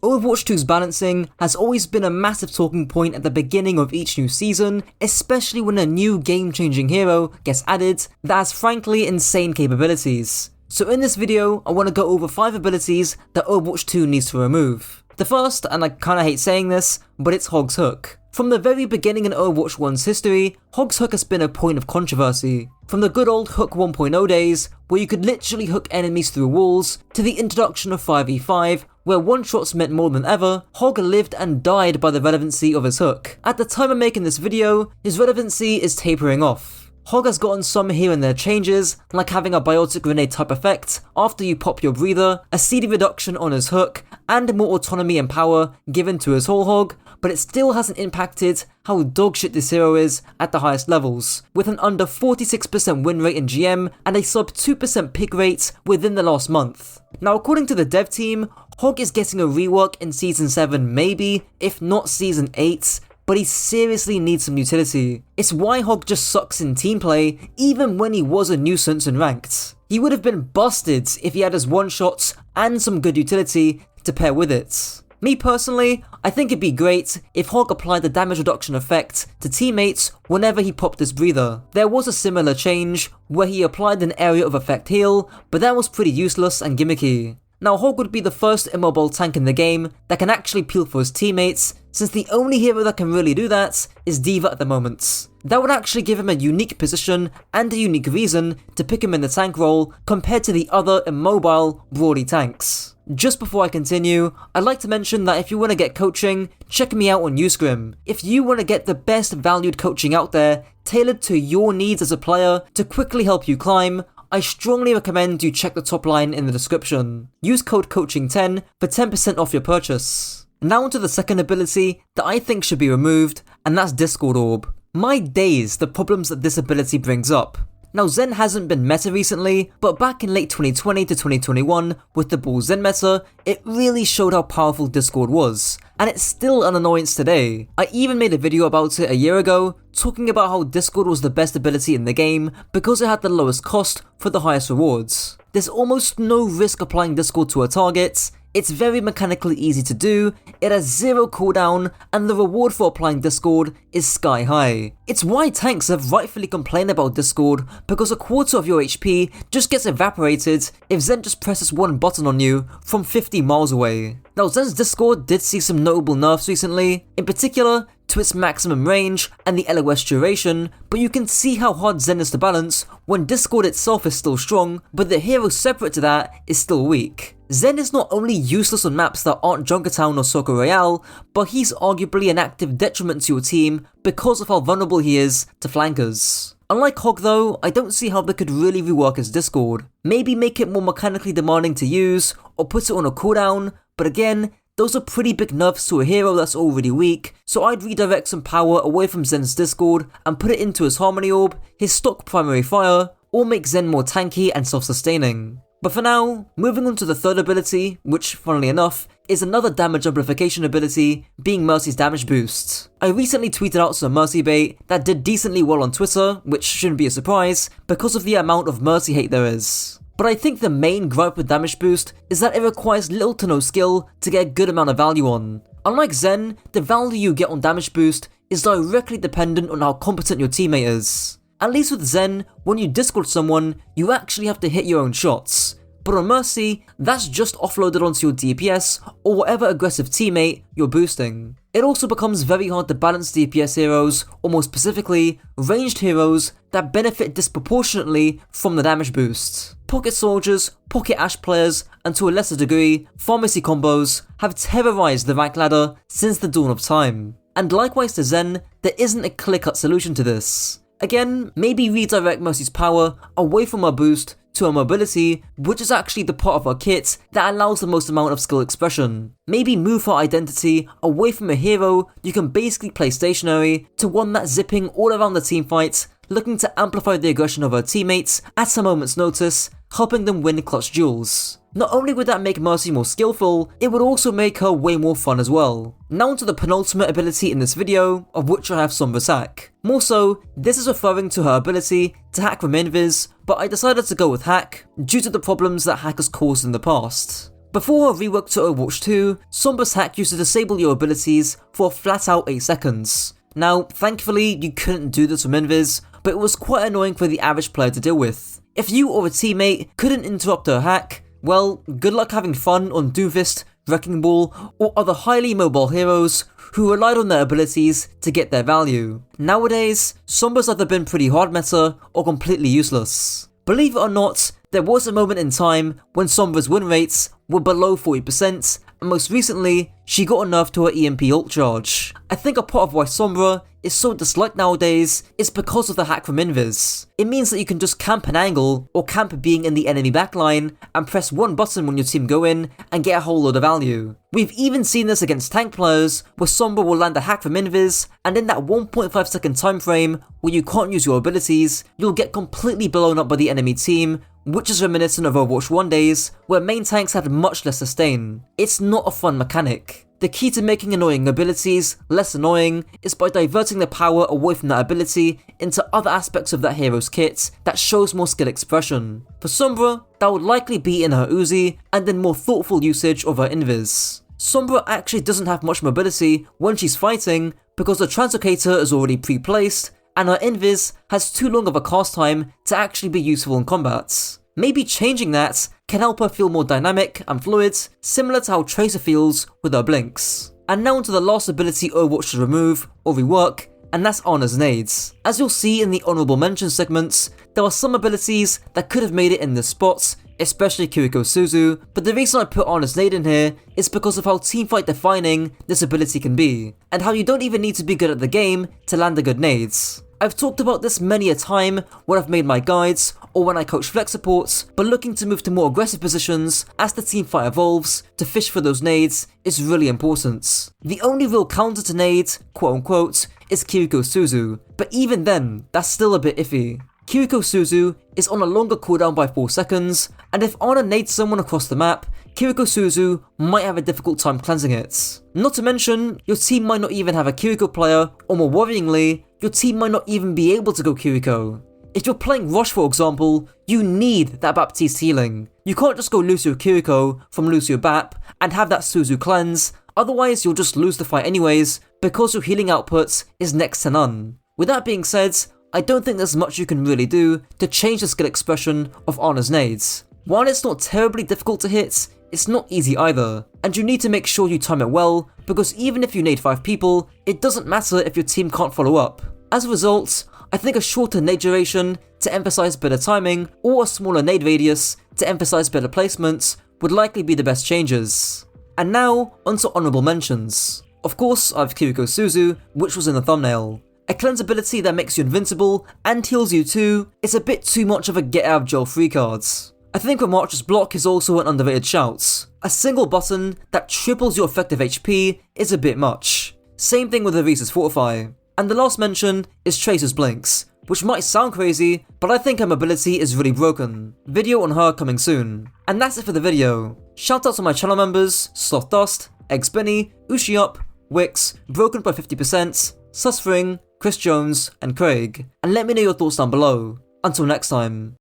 Overwatch 2's balancing has always been a massive talking point at the beginning of each new season, especially when a new game-changing hero gets added that has frankly insane capabilities. So in this video, I want to go over 5 abilities that Overwatch 2 needs to remove. The first, and I kinda hate saying this, but it's Hog's Hook. From the very beginning in Overwatch 1's history, Hog's Hook has been a point of controversy. From the good old Hook 1.0 days, where you could literally hook enemies through walls, to the introduction of 5v5, where one-shots meant more than ever, Hog lived and died by the relevancy of his hook. At the time of making this video, his relevancy is tapering off. Hog has gotten some here and there changes, like having a biotic grenade type effect after you pop your breather, a CD reduction on his hook, and more autonomy and power given to his whole hog, but it still hasn't impacted how dogshit this hero is at the highest levels, with an under 46% win rate in GM and a sub 2% pick rate within the last month. Now according to the dev team, Hog is getting a rework in Season 7 maybe, if not Season 8, but he seriously needs some utility. It's why Hog just sucks in team play, even when he was a nuisance in ranked. He would have been busted if he had his one-shots and some good utility to pair with it. Me personally, I think it'd be great if Hog applied the damage reduction effect to teammates whenever he popped his breather. There was a similar change where he applied an area of effect heal, but that was pretty useless and gimmicky. Now Hog would be the first immobile tank in the game that can actually peel for his teammates, since the only hero that can really do that is D.Va at the moment. That would actually give him a unique position and a unique reason to pick him in the tank role compared to the other immobile, brawly tanks. Just before I continue, I'd like to mention that if you want to get coaching, check me out on Uscrim. If you want to get the best valued coaching out there, tailored to your needs as a player to quickly help you climb, I strongly recommend you check the top line in the description. Use code COACHING10 for 10% off your purchase. Now onto the second ability that I think should be removed, and that's Discord Orb. My days, the problems that this ability brings up. Now Zen hasn't been meta recently, but back in late 2020 to 2021, with the Bull Zen meta, it really showed how powerful Discord was, and it's still an annoyance today. I even made a video about it a year ago, talking about how Discord was the best ability in the game because it had the lowest cost for the highest rewards. There's almost no risk applying Discord to a target, it's very mechanically easy to do, it has 0 cooldown, and the reward for applying Discord is sky high. It's why tanks have rightfully complained about Discord, because a quarter of your HP just gets evaporated if Zen just presses one button on you from 50 miles away. Now Zen's Discord did see some notable nerfs recently, in particular to its maximum range and the LOS duration, but you can see how hard Zen is to balance when Discord itself is still strong, but the hero separate to that is still weak. Zen is not only useless on maps that aren't Junkertown or Soccer Royale, but he's arguably an active detriment to your team because of how vulnerable he is to flankers. Unlike Hog though, I don't see how they could really rework his Discord. Maybe make it more mechanically demanding to use, or put it on a cooldown, but again, those are pretty big nerfs to a hero that's already weak, so I'd redirect some power away from Zen's Discord and put it into his Harmony Orb, his stock primary fire, or make Zen more tanky and self-sustaining. But for now, moving on to the third ability, which, funnily enough, is another damage amplification ability, being Mercy's damage boost. I recently tweeted out some Mercy bait that did decently well on Twitter, which shouldn't be a surprise, because of the amount of Mercy hate there is. But I think the main gripe with damage boost is that it requires little to no skill to get a good amount of value on. Unlike Zen, the value you get on damage boost is directly dependent on how competent your teammate is. At least with Zen, when you Discord someone, you actually have to hit your own shots. But on Mercy, that's just offloaded onto your DPS or whatever aggressive teammate you're boosting. It also becomes very hard to balance DPS heroes, or more specifically, ranged heroes that benefit disproportionately from the damage boost. Pocket soldiers, pocket Ashe players, and to a lesser degree, pharmacy combos have terrorized the rank ladder since the dawn of time. And likewise to Zen, there isn't a clear-cut solution to this. Again, maybe redirect Mercy's power away from her boost to her mobility, which is actually the part of her kit that allows the most amount of skill expression. Maybe move her identity away from a hero you can basically play stationary to one that's zipping all around the teamfight, looking to amplify the aggression of her teammates at a moment's notice, helping them win clutch duels. Not only would that make Mercy more skillful, it would also make her way more fun as well. Now onto the penultimate ability in this video, of which I have some Hack. More so, this is referring to her ability to hack from invis, but I decided to go with Hack due to the problems that Hack has caused in the past. Before a rework to Overwatch 2, Sombra's hack used to disable your abilities for a flat out 8 seconds. Now, thankfully, you couldn't do this with Invis, but it was quite annoying for the average player to deal with. If you or a teammate couldn't interrupt her hack, well, good luck having fun on Doomfist, Wrecking Ball, or other highly mobile heroes who relied on their abilities to get their value. Nowadays, Sombra's either been pretty hard meta or completely useless. Believe it or not, there was a moment in time when Sombra's win rates were below 40%, and most recently, she got a nerf to her EMP ult charge. I think a part of why Sombra is so disliked nowadays is because of the hack from Invis. It means that you can just camp an angle, or camp being in the enemy backline, and press one button when your team go in, and get a whole load of value. We've even seen this against tank players, where Sombra will land a hack from Invis, and in that 1.5 second time frame, where you can't use your abilities, you'll get completely blown up by the enemy team, which is reminiscent of Overwatch 1 days, where main tanks had much less sustain. It's not a fun mechanic. The key to making annoying abilities less annoying is by diverting the power away from that ability into other aspects of that hero's kit that shows more skill expression. For Sombra, that would likely be in her Uzi, and in more thoughtful usage of her Invis. Sombra actually doesn't have much mobility when she's fighting because the translocator is already pre-placed, and her Invis has too long of a cast time to actually be useful in combat. Maybe changing that can help her feel more dynamic and fluid, similar to how Tracer feels with her blinks. And now onto the last ability Overwatch should remove or rework, and that's Ana's nades. As you'll see in the honourable mention segments, there are some abilities that could have made it in this spot, especially Kiriko Suzu, but the reason I put Ana's nade in here is because of how teamfight defining this ability can be, and how you don't even need to be good at the game to land the good nades. I've talked about this many a time when I've made my guides or when I coach flex supports, but looking to move to more aggressive positions as the teamfight evolves to fish for those nades is really important. The only real counter to nades, quote unquote, is Kiriko Suzu, but even then, that's still a bit iffy. Kiriko Suzu is on a longer cooldown by 4 seconds, and if Ana nades someone across the map, Kiriko Suzu might have a difficult time cleansing it. Not to mention, your team might not even have a Kiriko player, or more worryingly, your team might not even be able to go Kiriko. If you're playing Rush for example, you need that Baptiste healing. You can't just go Lucio Kiriko from Lucio Bap and have that Suzu cleanse, otherwise you'll just lose the fight anyways because your healing output is next to none. With that being said, I don't think there's much you can really do to change the skill expression of Ana's nades. While it's not terribly difficult to hit, it's not easy either, and you need to make sure you time it well, because even if you nade 5 people, it doesn't matter if your team can't follow up. As a result, I think a shorter nade duration to emphasize better timing, or a smaller nade radius to emphasize better placements would likely be the best changes. And now, onto honourable mentions. Of course, I have Kiriko Suzu, which was in the thumbnail. A cleanse ability that makes you invincible and heals you too is a bit too much of a get out of jail free card. I think Remarch's block is also an underrated shout. A single button that triples your effective HP is a bit much. Same thing with Arisa's Fortify. And the last mention is Tracer's Blinks, which might sound crazy, but I think her mobility is really broken. Video on her coming soon. And that's it for the video. Shout out to my channel members, Sloth Dust, Eggs Benny, Ushiup, Wix, Broken by 50%, Susfring, Chris Jones, and Craig. And let me know your thoughts down below. Until next time.